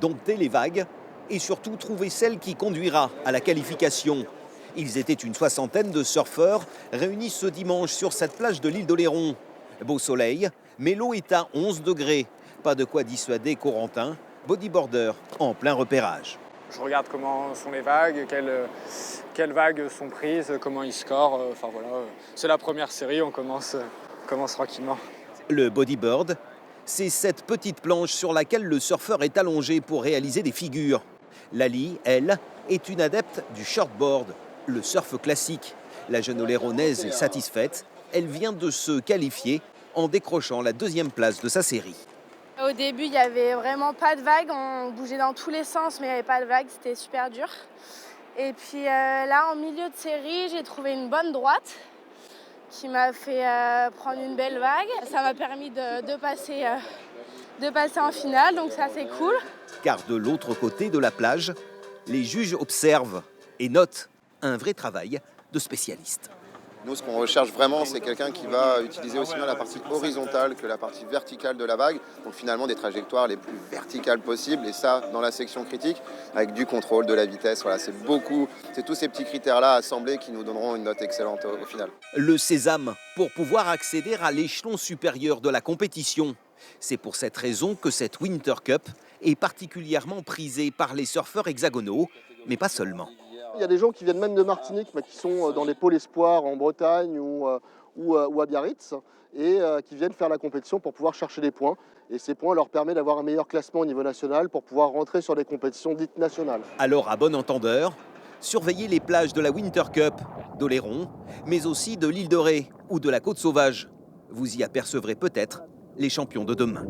dompter les vagues et surtout trouver celle qui conduira à la qualification. Ils étaient une soixantaine de surfeurs réunis ce dimanche sur cette plage de l'île d'Oléron. Beau soleil, mais l'eau est à 11 degrés. Pas de quoi dissuader Corentin, bodyboarder en plein repérage. Je regarde comment sont les vagues, quelles vagues sont prises, comment ils scorent. Enfin voilà, c'est la première série, on commence tranquillement. Le bodyboard, c'est cette petite planche sur laquelle le surfeur est allongé pour réaliser des figures. Lali, elle, est une adepte du shortboard, le surf classique. La jeune oléronaise est satisfaite. Elle vient de se qualifier en décrochant la 2e place de sa série. Au début, il n'y avait vraiment pas de vagues. On bougeait dans tous les sens, mais il n'y avait pas de vagues. C'était super dur. Et puis là, en milieu de série, j'ai trouvé une bonne droite qui m'a fait prendre une belle vague. Ça m'a permis de passer en finale, donc ça, c'est cool. Car de l'autre côté de la plage, les juges observent et notent un vrai travail de spécialiste. Nous, ce qu'on recherche vraiment, c'est quelqu'un qui va utiliser aussi bien la partie horizontale que la partie verticale de la vague. Donc finalement, des trajectoires les plus verticales possibles. Et ça, dans la section critique, avec du contrôle, de la vitesse. Voilà, c'est tous ces petits critères-là assemblés qui nous donneront une note excellente au final. Le sésame pour pouvoir accéder à l'échelon supérieur de la compétition. C'est pour cette raison que cette Winter Cup est particulièrement prisée par les surfeurs hexagonaux, mais pas seulement. Il y a des gens qui viennent même de Martinique, qui sont dans les pôles espoirs en Bretagne ou à Biarritz, et qui viennent faire la compétition pour pouvoir chercher des points. Et ces points leur permettent d'avoir un meilleur classement au niveau national pour pouvoir rentrer sur des compétitions dites nationales. Alors, à bon entendeur, surveillez les plages de la Winter Cup, d'Oléron, mais aussi de l'île de Ré ou de la Côte Sauvage. Vous y apercevrez peut-être les champions de demain.